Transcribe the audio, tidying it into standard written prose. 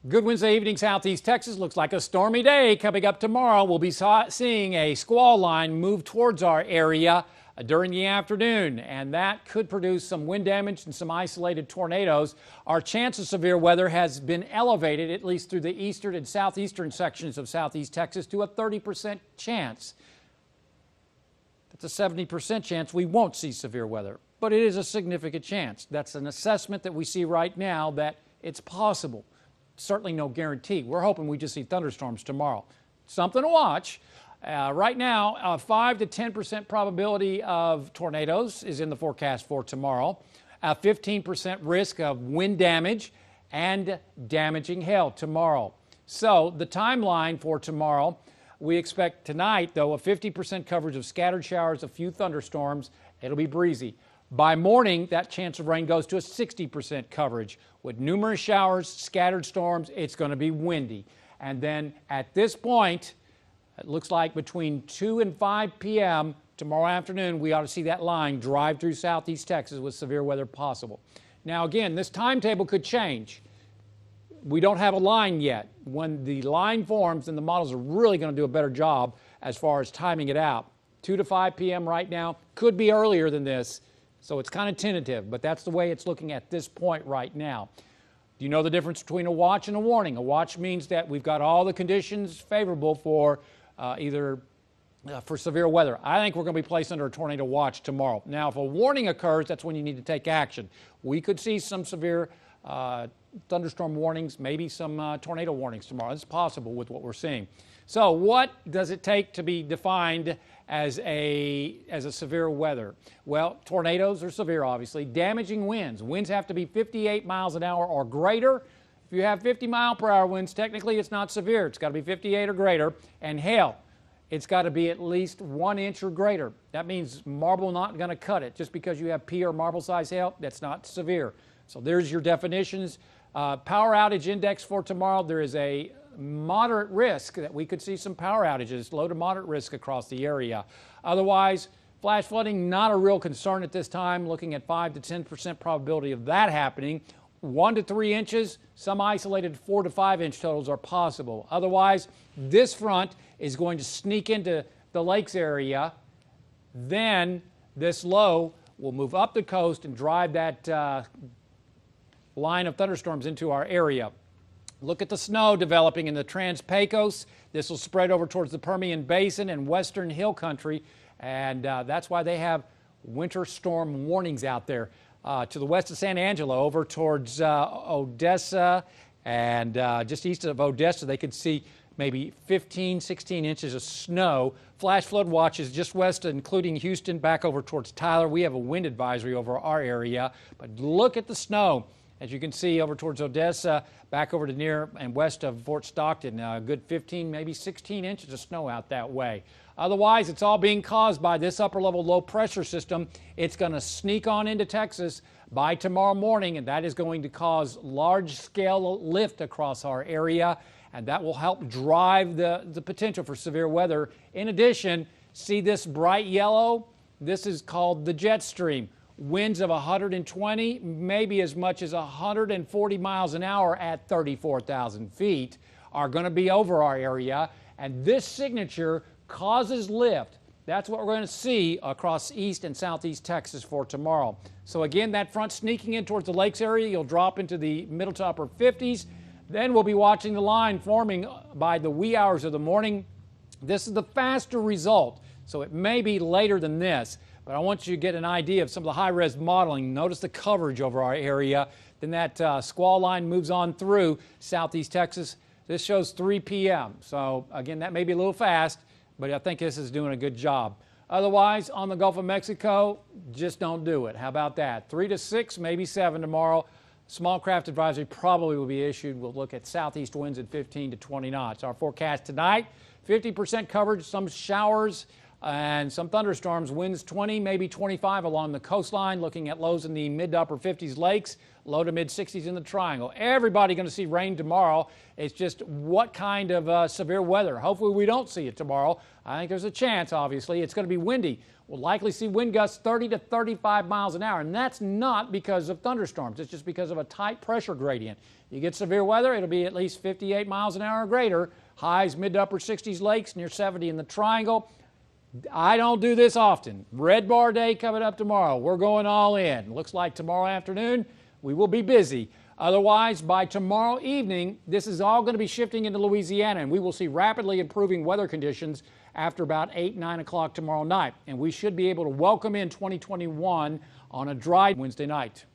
Good Wednesday evening, Southeast Texas. Looks like a stormy day coming up tomorrow. We'll be seeing a squall line move towards our area during the afternoon, and that could produce some wind damage and some isolated tornadoes. Our chance of severe weather has been elevated, at least through the eastern and southeastern sections of Southeast Texas, to a 30% chance. That's a 70% chance we won't see severe weather, but it is a significant chance. That's an assessment that we see right now that it's possible. Certainly no guarantee. We're hoping we just see thunderstorms tomorrow. Something to watch. Right now, a 5 to 10% probability of tornadoes is in the forecast for tomorrow. A 15% risk of wind damage and damaging hail tomorrow. So the timeline for tomorrow, we expect tonight, though, a 50% coverage of scattered showers, a few thunderstorms. It'll be breezy. By morning, that chance of rain goes to a 60% coverage. With numerous showers, scattered storms, it's going to be windy. And then at this point, it looks like between 2 and 5 p.m. tomorrow afternoon, we ought to see that line drive through Southeast Texas with severe weather possible. Now again, this timetable could change. We don't have a line yet. When the line forms, then the models are really going to do a better job as far as timing it out. 2 to 5 p.m. right now, could be earlier than this. So it's kind of tentative, but that's the way it's looking at this point right now. Do you know the difference between a watch and a warning? A watch means that we've got all the conditions favorable for for severe weather. I think we're going to be placed under a tornado watch tomorrow. Now, if a warning occurs, that's when you need to take action. We could see some severe thunderstorm warnings, maybe some tornado warnings tomorrow. It's possible with what we're seeing. So what does it take to be defined as a severe weather? Well, tornadoes are severe, obviously. Damaging winds. Winds have to be 58 miles an hour or greater. If you have 50-mile-per-hour winds, technically it's not severe. It's got to be 58 or greater. And hail, it's got to be at least 1 inch or greater. That means marble not going to cut it. Just because you have pea or marble-size hail, that's not severe. So there's your definitions. Power outage index for tomorrow, there is a moderate risk that we could see some power outages, low to moderate risk across the area. Otherwise, flash flooding, not a real concern at this time, looking at 5 to 10% probability of that happening. 1 to 3 inches, some isolated 4 to 5 inch totals are possible. Otherwise, this front is going to sneak into the lakes area. Then this low will move up the coast and drive that line of thunderstorms into our area. Look at the snow developing in the Trans-Pecos. This will spread over towards the Permian Basin and western hill country, and that's why they have winter storm warnings out there. To the west of San Angelo, over towards Odessa, and just east of Odessa, they could see maybe 15, 16 inches of snow. Flash flood watches just west, including Houston, back over towards Tyler. We have a wind advisory over our area, but look at the snow. As you can see, over towards Odessa, back over to near and west of Fort Stockton, a good 15, maybe 16 inches of snow out that way. Otherwise, it's all being caused by this upper-level low-pressure system. It's going to sneak on into Texas by tomorrow morning, and that is going to cause large-scale lift across our area, and that will help drive the potential for severe weather. In addition, see this bright yellow? This is called the jet stream. Winds of 120, maybe as much as 140 miles an hour at 34,000 feet are going to be over our area, and this signature causes lift. That's what we're going to see across east and southeast Texas for tomorrow. So again, that front sneaking in towards the lakes area, you'll drop into the middle to upper 50s. Then we'll be watching the line forming by the wee hours of the morning. This is the faster result, so it may be later than this. But I want you to get an idea of some of the high-res modeling. Notice the coverage over our area. Then that squall line moves on through southeast Texas. This shows 3 p.m. So, again, that may be a little fast, but I think this is doing a good job. Otherwise, on the Gulf of Mexico, just don't do it. How about that? 3 to 6, maybe 7 tomorrow. Small craft advisory probably will be issued. We'll look at southeast winds at 15 to 20 knots. Our forecast tonight, 50% coverage, some showers and some thunderstorms. Winds 20, maybe 25 along the coastline, looking at lows in the mid to upper 50s lakes, low to mid 60s in the triangle. Everybody going to see rain tomorrow. It's just what kind of severe weather. Hopefully we don't see it tomorrow. I think there's a chance, obviously. It's going to be windy. We'll likely see wind gusts 30 to 35 miles an hour, and that's not because of thunderstorms. It's just because of a tight pressure gradient. You get severe weather, it'll be at least 58 miles an hour or greater. Highs mid to upper 60s lakes, near 70 in the triangle. I don't do this often. Red bar day coming up tomorrow. We're going all in. Looks like tomorrow afternoon we will be busy. Otherwise, by tomorrow evening, this is all going to be shifting into Louisiana, and we will see rapidly improving weather conditions after about 8, 9 o'clock tomorrow night. And we should be able to welcome in 2021 on a dry Wednesday night.